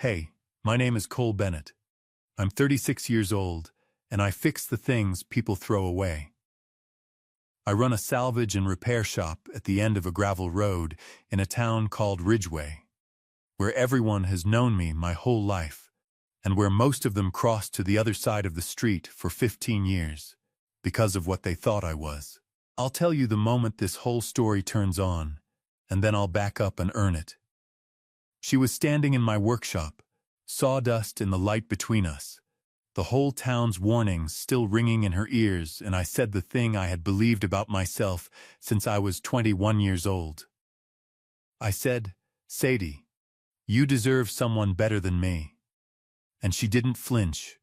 Hey, my name is Cole Bennett. I'm 36 years old, and I fix the things people throw away. I run a salvage and repair shop at the end of a gravel road in a town called Ridgeway, where everyone has known me my whole life, and where most of them crossed to the other side of the street for 15 years, because of what they thought I was. I'll tell you the moment this whole story turns on, and then I'll back up and earn it. She was standing in my workshop, sawdust in the light between us, the whole town's warnings still ringing in her ears, and I said the thing I had believed about myself since I was 21 years old. I said, "Sadie, you deserve someone better than me." And she didn't flinch,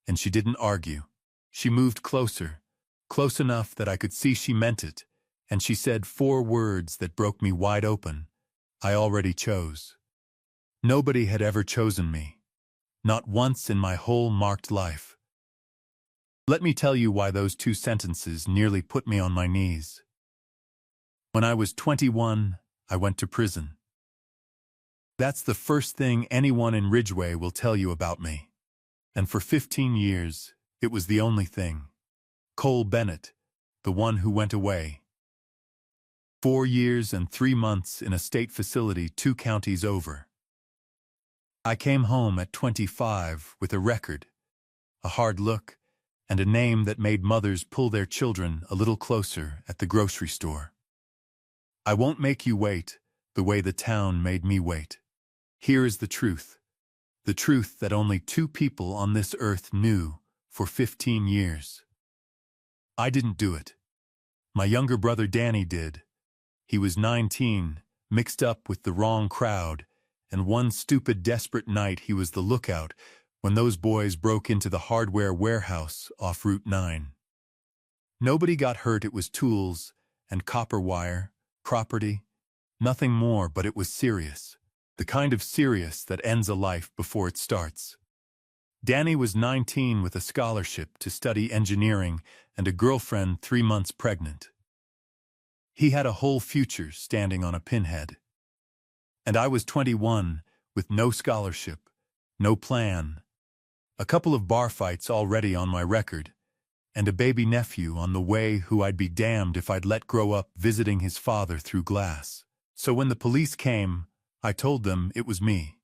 and she didn't argue. She moved closer, close enough that I could see she meant it, and she said 4 words that broke me wide open. I already chose. Nobody had ever chosen me. Not once in my whole marked life. Let me tell you why those 2 sentences nearly put me on my knees. When I was 21, I went to prison. That's the first thing anyone in Ridgeway will tell you about me. And for 15 years, it was the only thing. Cole Bennett, the one who went away. 4 years and 3 months in a state facility 2 counties over. I came home at 25 with a record, a hard look, and a name that made mothers pull their children a little closer at the grocery store. I won't make you wait the way the town made me wait. Here is the truth that only 2 people on this earth knew for 15 years. I didn't do it. My younger brother Danny did. He was 19, mixed up with the wrong crowd, and one stupid, desperate night he was the lookout when those boys broke into the hardware warehouse off Route 9. Nobody got hurt. It was tools and copper wire, property, nothing more, but it was serious. The kind of serious that ends a life before it starts. Danny was 19 with a scholarship to study engineering and a girlfriend 3 months pregnant. He had a whole future standing on a pinhead. And I was 21, with no scholarship, no plan, a couple of bar fights already on my record, and a baby nephew on the way who I'd be damned if I'd let grow up visiting his father through glass. So when the police came, I told them it was me.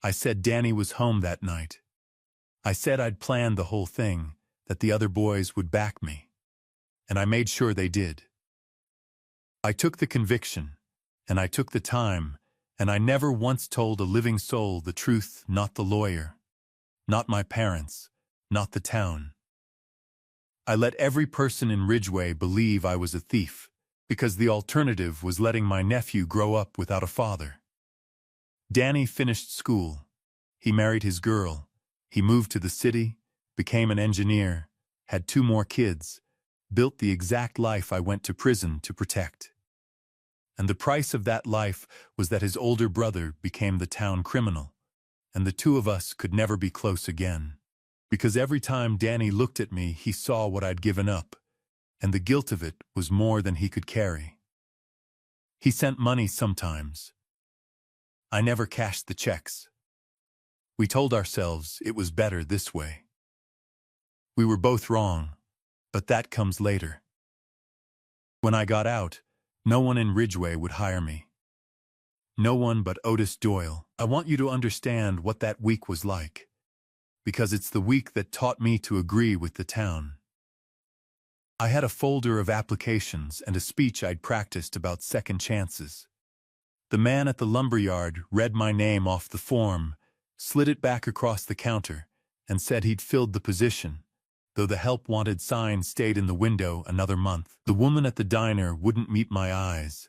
I said Danny was home that night. I said I'd planned the whole thing, that the other boys would back me. And I made sure they did. I took the conviction. And I took the time, and I never once told a living soul the truth, not the lawyer, not my parents, not the town. I let every person in Ridgeway believe I was a thief, because the alternative was letting my nephew grow up without a father. Danny finished school. He married his girl. He moved to the city, became an engineer, had 2 more kids, built the exact life I went to prison to protect. And the price of that life was that his older brother became the town criminal, and the 2 of us could never be close again. Because every time Danny looked at me, he saw what I'd given up, and the guilt of it was more than he could carry. He sent money sometimes. I never cashed the checks. We told ourselves it was better this way. We were both wrong, but that comes later. When I got out, no one in Ridgeway would hire me. No one but Otis Doyle. I want you to understand what that week was like, because it's the week that taught me to agree with the town. I had a folder of applications and a speech I'd practiced about second chances. The man at the lumberyard read my name off the form, slid it back across the counter, and said he'd filled the position, though the help wanted sign stayed in the window another month. The woman at the diner wouldn't meet my eyes.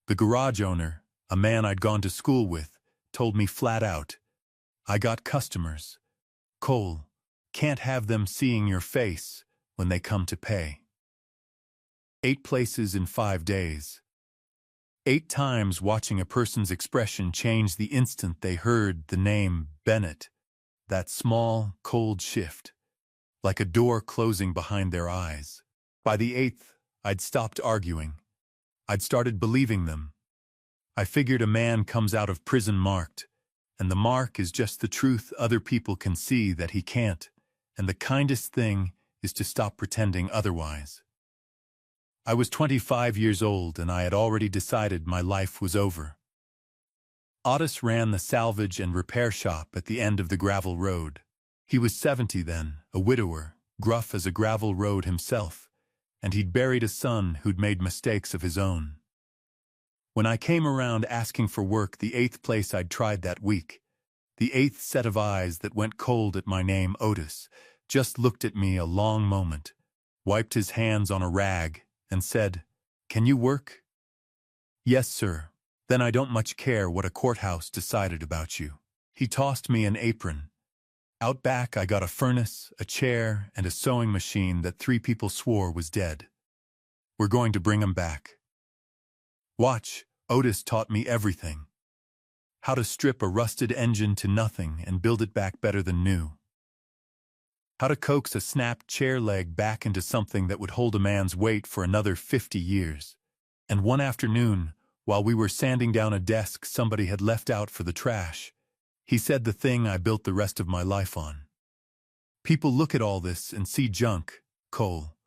The garage owner, a man I'd gone to school with, told me flat out, "I got customers. Cole, can't have them seeing your face when they come to pay." 8 places in 5 days. 8 times watching a person's expression change the instant they heard the name Bennett. That small, cold shift. Like a door closing behind their eyes. By the 8th, I'd stopped arguing. I'd started believing them. I figured a man comes out of prison marked, and the mark is just the truth other people can see that he can't, and the kindest thing is to stop pretending otherwise. I was 25 years old and I had already decided my life was over. Otis ran the salvage and repair shop at the end of the gravel road. He was 70 then, a widower, gruff as a gravel road himself, and he'd buried a son who'd made mistakes of his own. When I came around asking for work the 8th place I'd tried that week, the 8th set of eyes that went cold at my name, Otis, just looked at me a long moment, wiped his hands on a rag, and said, "Can you work?" "Yes, sir." "Then I don't much care what a courthouse decided about you." He tossed me an apron. Out back I got a furnace, a chair, and a sewing machine that 3 people swore was dead. "We're going to bring 'em back. Watch." Otis taught me everything. How to strip a rusted engine to nothing and build it back better than new. How to coax a snapped chair leg back into something that would hold a man's weight for another 50 years. And one afternoon, while we were sanding down a desk somebody had left out for the trash, he said the thing I built the rest of my life on. "People look at all this and see junk, Cole."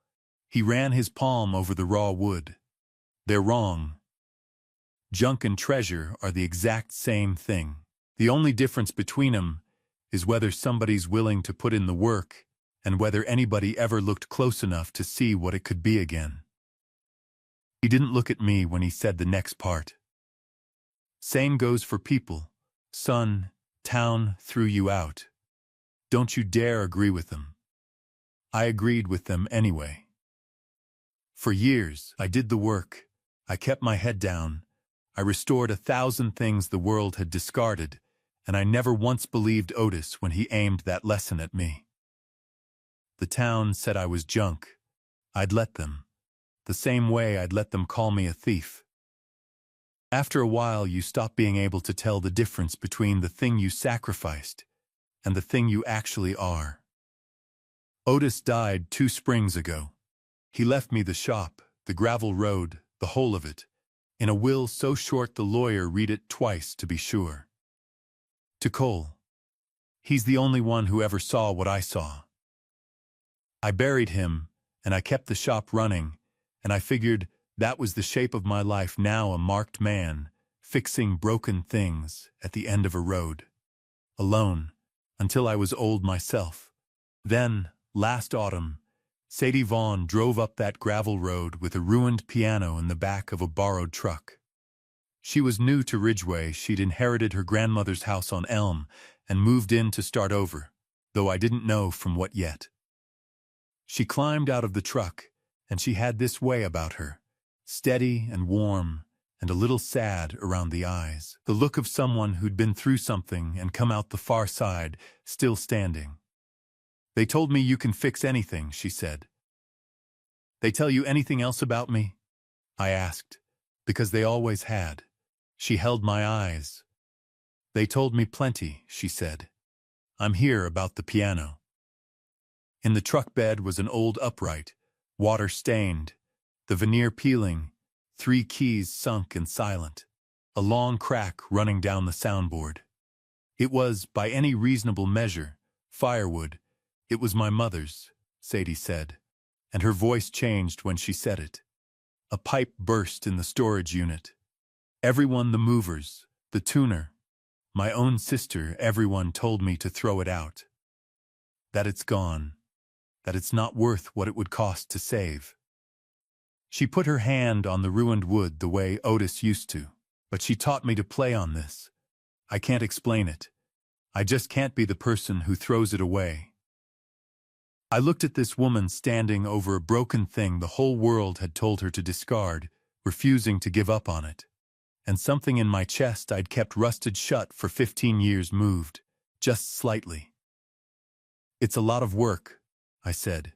He ran his palm over the raw wood. "They're wrong. Junk and treasure are the exact same thing. The only difference between 'em is whether somebody's willing to put in the work and whether anybody ever looked close enough to see what it could be again." He didn't look at me when he said the next part. "Same goes for people. Son, town threw you out. Don't you dare agree with them." I agreed with them anyway. For years, I did the work. I kept my head down. I restored 1,000 things the world had discarded, and I never once believed Otis when he aimed that lesson at me. The town said I was junk. I'd let them. The same way I'd let them call me a thief. After a while, you stop being able to tell the difference between the thing you sacrificed and the thing you actually are. Otis died 2 springs ago. He left me the shop, the gravel road, the whole of it, in a will so short the lawyer read it twice to be sure. To Cole. He's the only one who ever saw what I saw. I buried him, and I kept the shop running, and I figured that was the shape of my life now, a marked man, fixing broken things at the end of a road. Alone, until I was old myself. Then, last autumn, Sadie Vaughn drove up that gravel road with a ruined piano in the back of a borrowed truck. She was new to Ridgeway. She'd inherited her grandmother's house on Elm and moved in to start over, though I didn't know from what yet. She climbed out of the truck, and she had this way about her, steady and warm and a little sad around the eyes, the look of someone who'd been through something and come out the far side, still standing. "They told me you can fix anything," she said. "They tell you anything else about me?" I asked, because they always had. She held my eyes. "They told me plenty," she said. "I'm here about the piano." In the truck bed was an old upright, water-stained, the veneer peeling, 3 keys sunk and silent, a long crack running down the soundboard. It was, by any reasonable measure, firewood. "It was my mother's," Sadie said, and her voice changed when she said it. A pipe burst in the storage unit. Everyone, the movers, the tuner, my own sister, everyone told me to throw it out. That it's gone. That it's not worth what it would cost to save. She put her hand on the ruined wood the way Otis used to, but she taught me to play on this. I can't explain it. I just can't be the person who throws it away. I looked at this woman standing over a broken thing the whole world had told her to discard, refusing to give up on it. And something in my chest I'd kept rusted shut for 15 years moved, just slightly. "It's a lot of work," I said.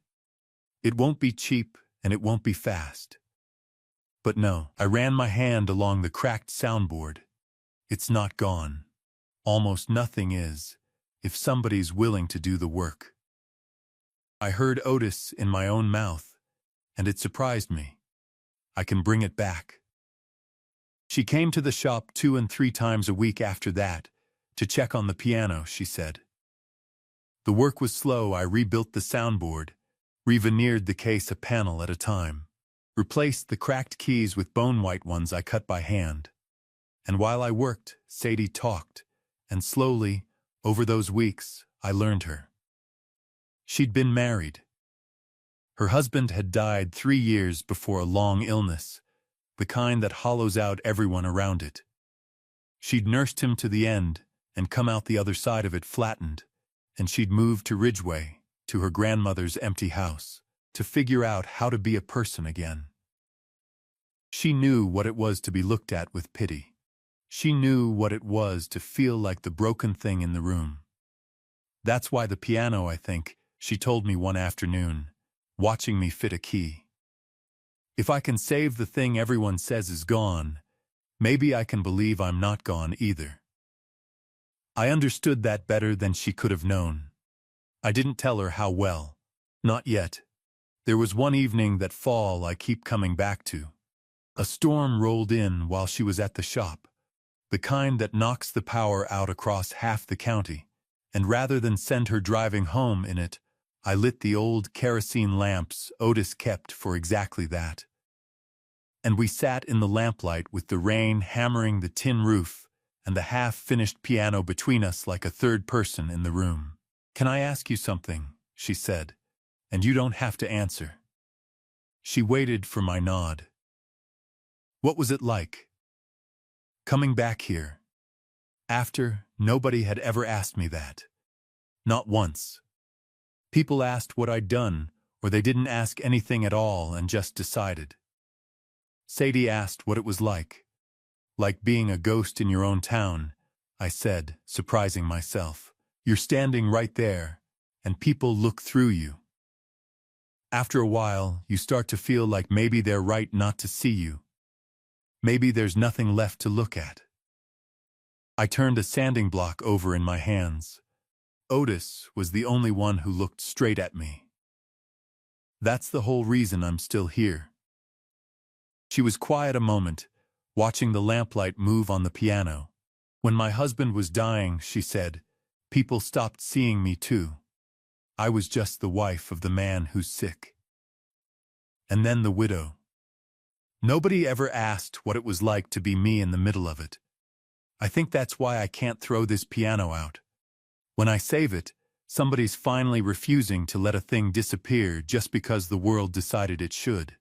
"It won't be cheap and it won't be fast." But no, I ran my hand along the cracked soundboard. It's not gone. Almost nothing is, if somebody's willing to do the work. I heard Otis in my own mouth, and it surprised me. I can bring it back. She came to the shop 2 and 3 times a week after that, To check on the piano, she said. The work was slow. I rebuilt the soundboard, re-veneered the case a panel at a time, replaced the cracked keys with bone-white ones I cut by hand. And while I worked, Sadie talked, and slowly, over those weeks, I learned her. She'd been married. Her husband had died 3 years before a long illness, the kind that hollows out everyone around it. She'd nursed him to the end and come out the other side of it flattened, and she'd moved to Ridgeway, to her grandmother's empty house, to figure out how to be a person again. She knew what it was to be looked at with pity. She knew what it was to feel like the broken thing in the room. That's why the piano, I think, she told me one afternoon, watching me fit a key. If I can save the thing everyone says is gone, maybe I can believe I'm not gone either. I understood that better than she could have known. I didn't tell her how well. Not yet. There was one evening that fall I keep coming back to. A storm rolled in while she was at the shop, the kind that knocks the power out across half the county, and rather than send her driving home in it, I lit the old kerosene lamps Otis kept for exactly that. And we sat in the lamplight with the rain hammering the tin roof and the half-finished piano between us like a third person in the room. "Can I ask you something?" she said, "and you don't have to answer." She waited for my nod. What was it like? Coming back here. After, nobody had ever asked me that. Not once. People asked what I'd done, or they didn't ask anything at all and just decided. Sadie asked what it was like being a ghost in your own town, I said, surprising myself. You're standing right there, and people look through you. After a while, you start to feel like maybe they're right not to see you. Maybe there's nothing left to look at. I turned a sanding block over in my hands. Otis was the only one who looked straight at me. That's the whole reason I'm still here. She was quiet a moment, watching the lamplight move on the piano. When my husband was dying, she said, people stopped seeing me too. I was just the wife of the man who's sick. And then the widow. Nobody ever asked what it was like to be me in the middle of it. I think that's why I can't throw this piano out. When I save it, somebody's finally refusing to let a thing disappear just because the world decided it should.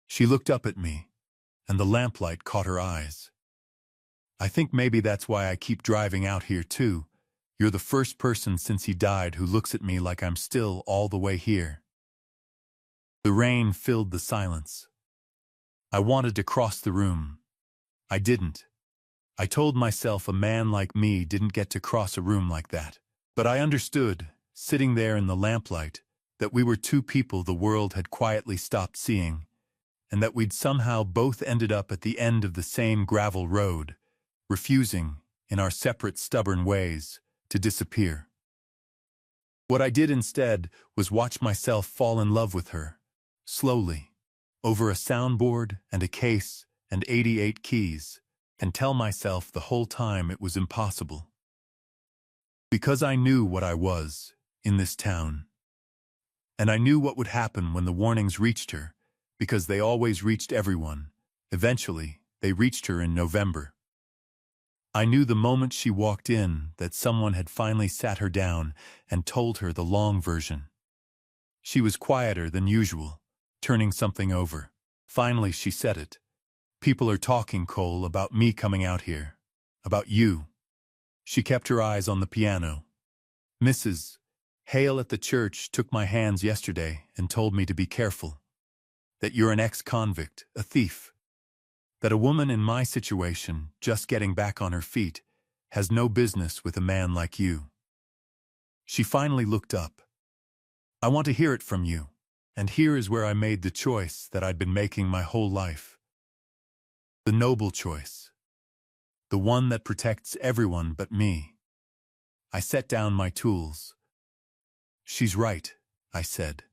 She looked up at me, and the lamplight caught her eyes. I think maybe that's why I keep driving out here too. You're the first person since he died who looks at me like I'm still all the way here. The rain filled the silence. I wanted to cross the room. I didn't. I told myself a man like me didn't get to cross a room like that. But I understood, sitting there in the lamplight, that we were two people the world had quietly stopped seeing, and that we'd somehow both ended up at the end of the same gravel road, refusing, in our separate stubborn ways, to disappear. What I did instead was watch myself fall in love with her, slowly, over a soundboard and a case and 88 keys, and tell myself the whole time it was impossible. Because I knew what I was, in this town. And I knew what would happen when the warnings reached her, because they always reached everyone. Eventually, they reached her in November. I knew the moment she walked in that someone had finally sat her down and told her the long version. She was quieter than usual, turning something over. Finally, she said it. People are talking, Cole, about me coming out here. About you. She kept her eyes on the piano. Mrs. Hale at the church took my hands yesterday and told me to be careful. That you're an ex-convict, a thief. That a woman in my situation, just getting back on her feet, has no business with a man like you. She finally looked up. I want to hear it from you. And here is where I made the choice that I'd been making my whole life. The noble choice. The one that protects everyone but me. I set down my tools. She's right, I said.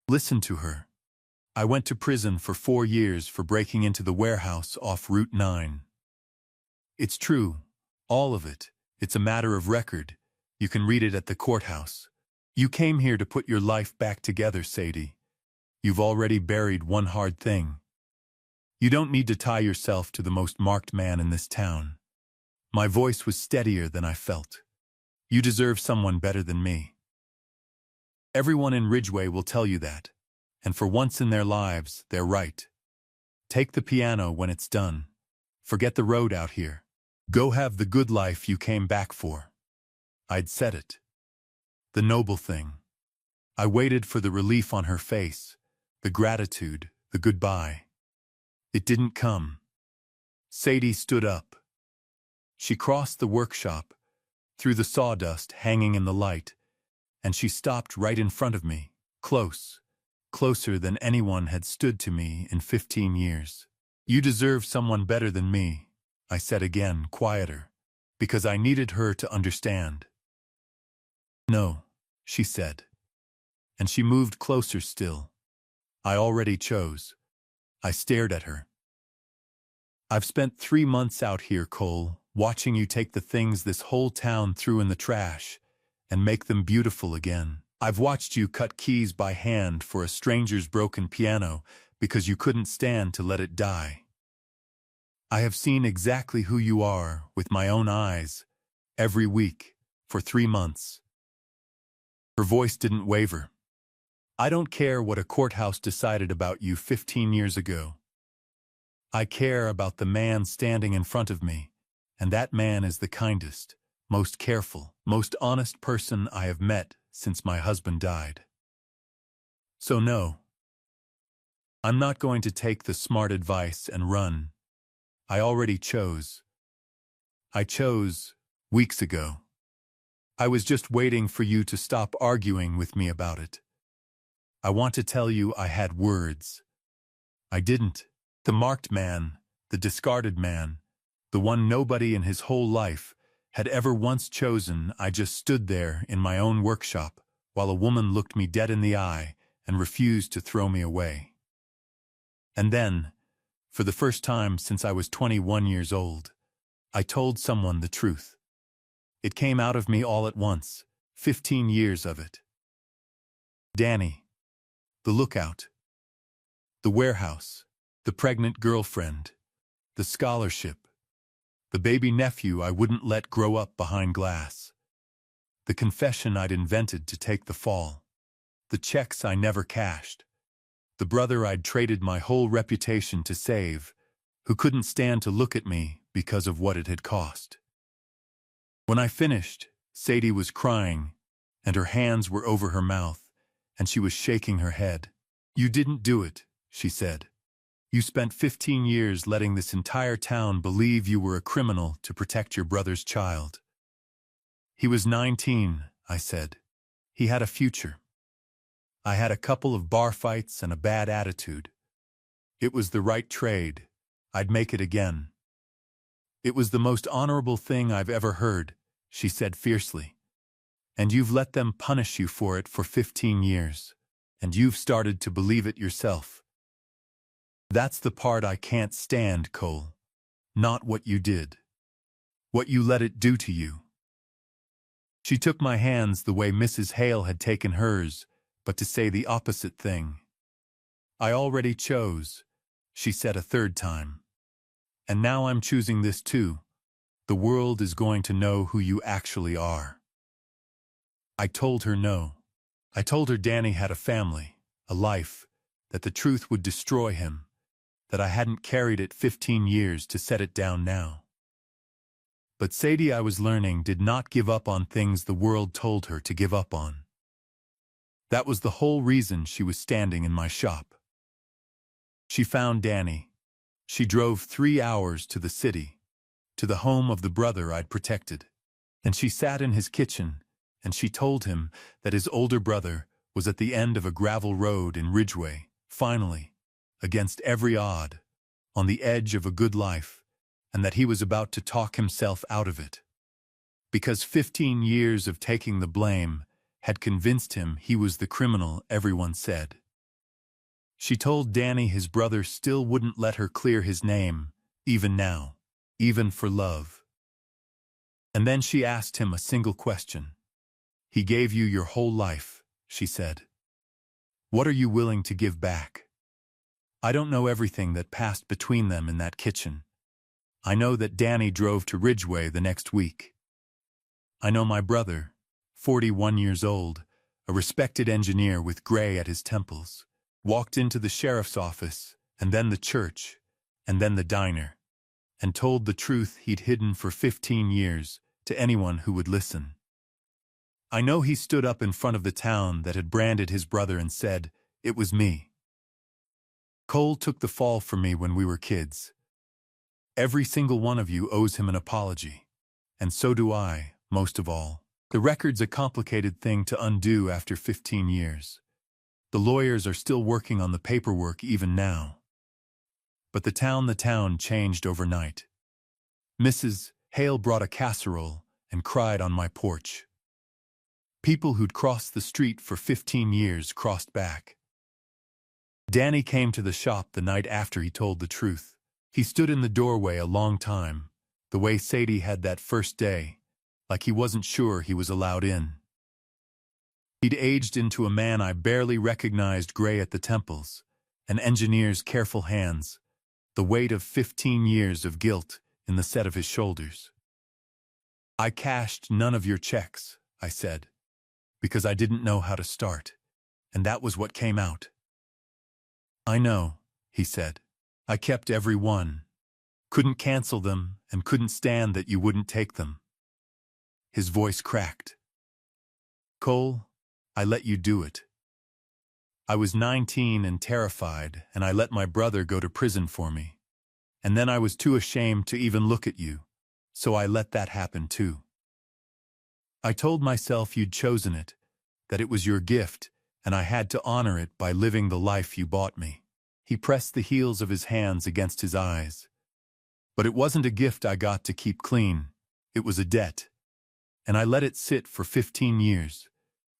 Listen to her. I went to prison for 4 years for breaking into the warehouse off Route 9. It's true, all of it, It's a matter of record. You can read it at the courthouse. You came here to put your life back together, Sadie. You've already buried one hard thing. You don't need to tie yourself to the most marked man in this town. My voice was steadier than I felt. You deserve someone better than me. Everyone in Ridgeway will tell you that, and for once in their lives, they're right. Take the piano when it's done. Forget the road out here. Go have the good life you came back for. I'd said it. The noble thing. I waited for the relief on her face, the gratitude, the goodbye. It didn't come. Sadie stood up. She crossed the workshop, through the sawdust hanging in the light, and she stopped right in front of me, close, closer than anyone had stood to me in 15 years. You deserve someone better than me, I said again, quieter, because I needed her to understand. No, she said. And she moved closer still. I already chose. I stared at her. I've spent 3 months out here, Cole, watching you take the things this whole town threw in the trash and make them beautiful again. I've watched you cut keys by hand for a stranger's broken piano because you couldn't stand to let it die. I have seen exactly who you are with my own eyes, every week, for 3 months. Her voice didn't waver. I don't care what a courthouse decided about you 15 years ago. I care about the man standing in front of me, and that man is the kindest, most careful, most honest person I have met since my husband died. So no, I'm not going to take the smart advice and run. I already chose. I chose weeks ago. I was just waiting for you to stop arguing with me about it. I want to tell you I had words. I didn't. The marked man, the discarded man, the one nobody in his whole life had ever once chosen, I just stood there in my own workshop while a woman looked me dead in the eye and refused to throw me away. And then, for the first time since I was 21 years old, I told someone the truth. It came out of me all at once, 15 years of it. Danny, the lookout, the warehouse, the pregnant girlfriend, the scholarship, the baby nephew I wouldn't let grow up behind glass, the confession I'd invented to take the fall, the checks I never cashed, the brother I'd traded my whole reputation to save, who couldn't stand to look at me because of what it had cost. When I finished, Sadie was crying, and her hands were over her mouth, and she was shaking her head. You didn't do it, she said. You spent 15 years letting this entire town believe you were a criminal to protect your brother's child. He was 19, I said. He had a future. I had a couple of bar fights and a bad attitude. It was the right trade. I'd make it again. It was the most honorable thing I've ever heard, she said fiercely. And you've let them punish you for it for 15 years. And you've started to believe it yourself. That's the part I can't stand, Cole. Not what you did. What you let it do to you. She took my hands the way Mrs. Hale had taken hers, but to say the opposite thing. I already chose, she said a third time. And now I'm choosing this too. The world is going to know who you actually are. I told her no. I told her Danny had a family, a life, that the truth would destroy him, that I hadn't carried it 15 years to set it down now. But Sadie, I was learning, did not give up on things the world told her to give up on. That was the whole reason she was standing in my shop. She found Danny. She drove 3 hours to the city, to the home of the brother I'd protected. And she sat in his kitchen, and she told him that his older brother was at the end of a gravel road in Ridgeway, finally, against every odd, on the edge of a good life, and that he was about to talk himself out of it. Because 15 years of taking the blame had convinced him he was the criminal everyone said. She told Danny his brother still wouldn't let her clear his name, even now, even for love. And then she asked him a single question. He gave you your whole life, she said. What are you willing to give back? I don't know everything that passed between them in that kitchen. I know that Danny drove to Ridgeway the next week. I know my brother, 41 years old, a respected engineer with gray at his temples, walked into the sheriff's office, and then the church, and then the diner, and told the truth he'd hidden for 15 years to anyone who would listen. I know he stood up in front of the town that had branded his brother and said, "It was me." Cole took the fall for me when we were kids. Every single one of you owes him an apology. And so do I, most of all. The record's a complicated thing to undo after 15 years. The lawyers are still working on the paperwork even now. But the town changed overnight. Mrs. Hale brought a casserole and cried on my porch. People who'd crossed the street for 15 years crossed back. Danny came to the shop the night after he told the truth. He stood in the doorway a long time, the way Sadie had that first day, like he wasn't sure he was allowed in. He'd aged into a man I barely recognized, gray at the temples, an engineer's careful hands, the weight of 15 years of guilt in the set of his shoulders. I cashed none of your checks, I said, because I didn't know how to start, and that was what came out. I know, he said. I kept every one. Couldn't cancel them and couldn't stand that you wouldn't take them. His voice cracked. Cole, I let you do it. I was 19 and terrified, and I let my brother go to prison for me. And then I was too ashamed to even look at you, so I let that happen too. I told myself you'd chosen it, that it was your gift, and I had to honor it by living the life you bought me. He pressed the heels of his hands against his eyes. But it wasn't a gift I got to keep clean. It was a debt. And I let it sit for 15 years,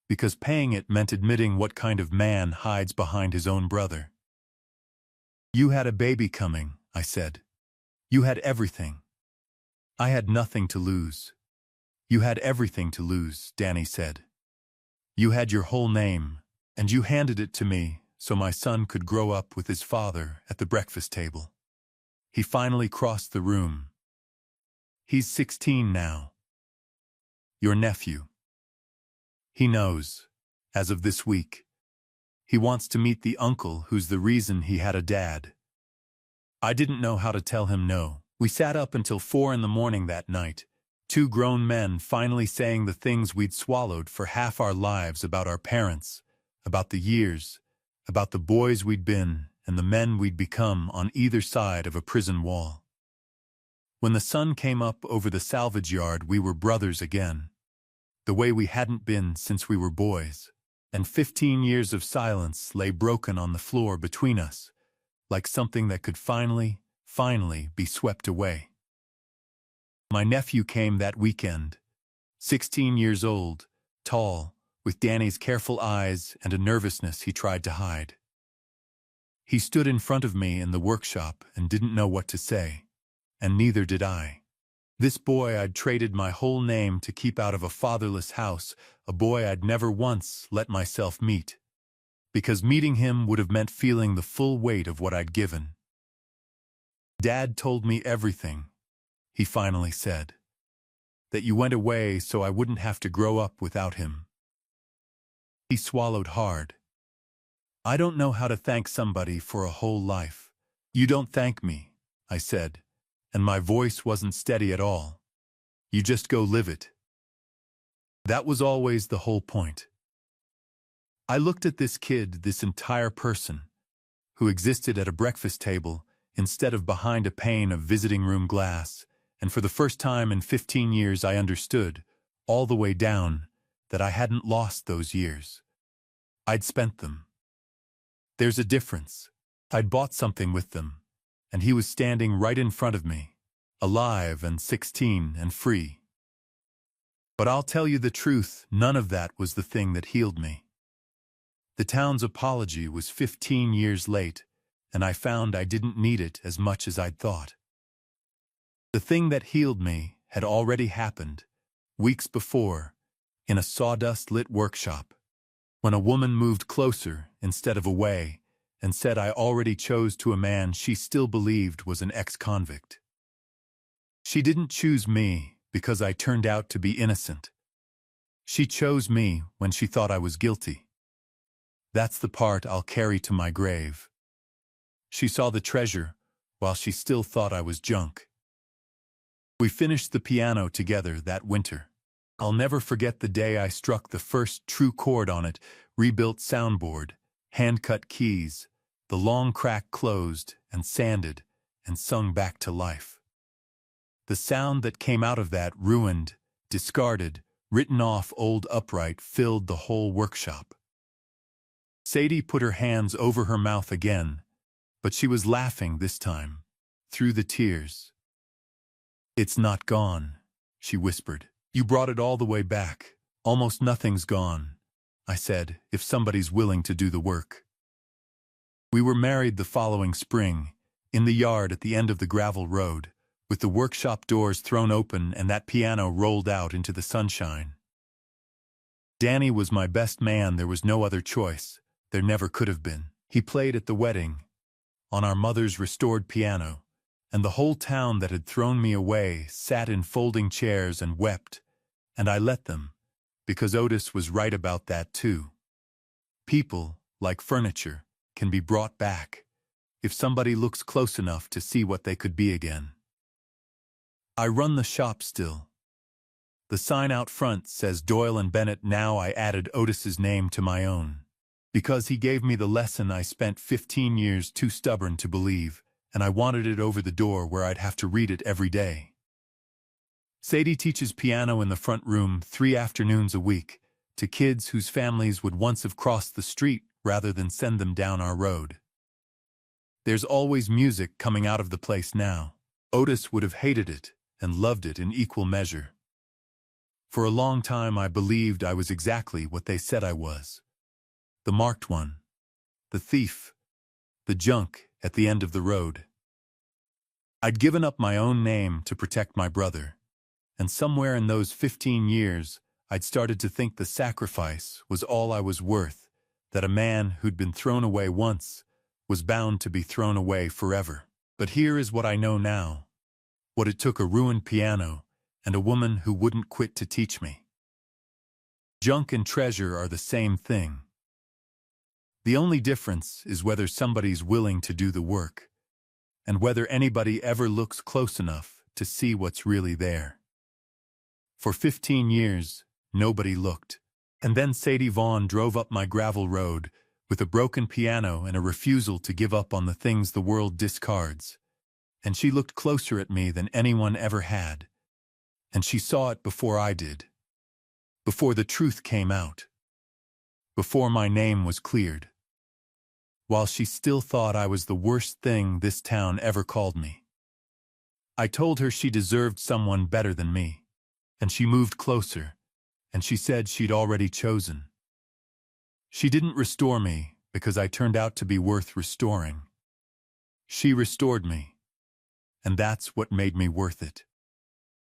because paying it meant admitting what kind of man hides behind his own brother. You had a baby coming, I said. You had everything. I had nothing to lose. You had everything to lose, Danny said. You had your whole name, and you handed it to me so my son could grow up with his father at the breakfast table. He finally crossed the room. He's 16 now. Your nephew. He knows, as of this week. He wants to meet the uncle who's the reason he had a dad. I didn't know how to tell him no. We sat up until 4 in the morning that night, two grown men finally saying the things we'd swallowed for half our lives about our parents, about the years, about the boys we'd been and the men we'd become on either side of a prison wall. When the sun came up over the salvage yard, we were brothers again, the way we hadn't been since we were boys, and 15 years of silence lay broken on the floor between us, like something that could finally be swept away. My nephew came that weekend, 16 years old, tall, with Danny's careful eyes and a nervousness he tried to hide. He stood in front of me in the workshop and didn't know what to say, and neither did I. This boy I'd traded my whole name to keep out of a fatherless house, a boy I'd never once let myself meet, because meeting him would have meant feeling the full weight of what I'd given. Dad told me everything, he finally said, that you went away so I wouldn't have to grow up without him. He swallowed hard. I don't know how to thank somebody for a whole life. You don't thank me, I said, and my voice wasn't steady at all. You just go live it. That was always the whole point. I looked at this kid, this entire person, who existed at a breakfast table instead of behind a pane of visiting room glass, and for the first time in 15 years I understood, all the way down, that I hadn't lost those years. I'd spent them. There's a difference. I'd bought something with them, and he was standing right in front of me, alive and 16 and free. But I'll tell you the truth, none of that was the thing that healed me. The town's apology was 15 years late, and I found I didn't need it as much as I'd thought. The thing that healed me had already happened, weeks before, in a sawdust-lit workshop, when a woman moved closer instead of away and said I already chose to a man she still believed was an ex-convict. She didn't choose me because I turned out to be innocent. She chose me when she thought I was guilty. That's the part I'll carry to my grave. She saw the treasure while she still thought I was junk. We finished the piano together that winter. I'll never forget the day I struck the first true chord on it, rebuilt soundboard, hand-cut keys, the long crack closed and sanded and sung back to life. The sound that came out of that ruined, discarded, written off old upright filled the whole workshop. Sadie put her hands over her mouth again, but she was laughing this time, through the tears. "It's not gone," she whispered. "You brought it all the way back. Almost nothing's gone," I said, "if somebody's willing to do the work." We were married the following spring, in the yard at the end of the gravel road, with the workshop doors thrown open and that piano rolled out into the sunshine. Danny was my best man. There was no other choice. There never could have been. He played at the wedding, on our mother's restored piano, and the whole town that had thrown me away sat in folding chairs and wept, and I let them, because Otis was right about that too. People, like furniture, can be brought back, if somebody looks close enough to see what they could be again. I run the shop still. The sign out front says Doyle and Bennett. Now I added Otis's name to my own, because he gave me the lesson I spent 15 years too stubborn to believe, and I wanted it over the door where I'd have to read it every day. Sadie teaches piano in the front room 3 afternoons a week, to kids whose families would once have crossed the street rather than send them down our road. There's always music coming out of the place now. Otis would have hated it and loved it in equal measure. For a long time I believed I was exactly what they said I was. The marked one, the thief, the junk at the end of the road. I'd given up my own name to protect my brother, and somewhere in those 15 years I'd started to think the sacrifice was all I was worth, that a man who'd been thrown away once was bound to be thrown away forever. But here is what I know now, what it took: a ruined piano and a woman who wouldn't quit to teach me. Junk and treasure are the same thing. The only difference is whether somebody's willing to do the work, and whether anybody ever looks close enough to see what's really there. For 15 years, nobody looked. And then Sadie Vaughn drove up my gravel road with a broken piano and a refusal to give up on the things the world discards. And she looked closer at me than anyone ever had. And she saw it before I did. Before the truth came out. Before my name was cleared. While she still thought I was the worst thing this town ever called me. I told her she deserved someone better than me, and she moved closer, and she said she'd already chosen. She didn't restore me because I turned out to be worth restoring. She restored me, and that's what made me worth it.